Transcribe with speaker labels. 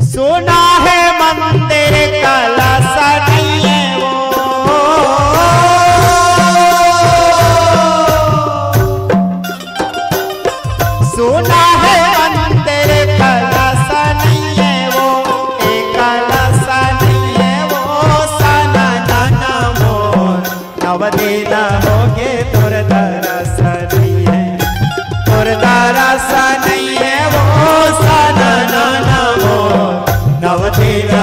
Speaker 1: सुना है मंदिर कलश नहीं है वो, सुना है मंदिर कलश नहीं है वो, एक कलश नहीं है वो, सना नाना मोर नवदीन होगे तुर दरस नहीं है, तुर दरस नहीं है वो, सना नाना मोर नवदीन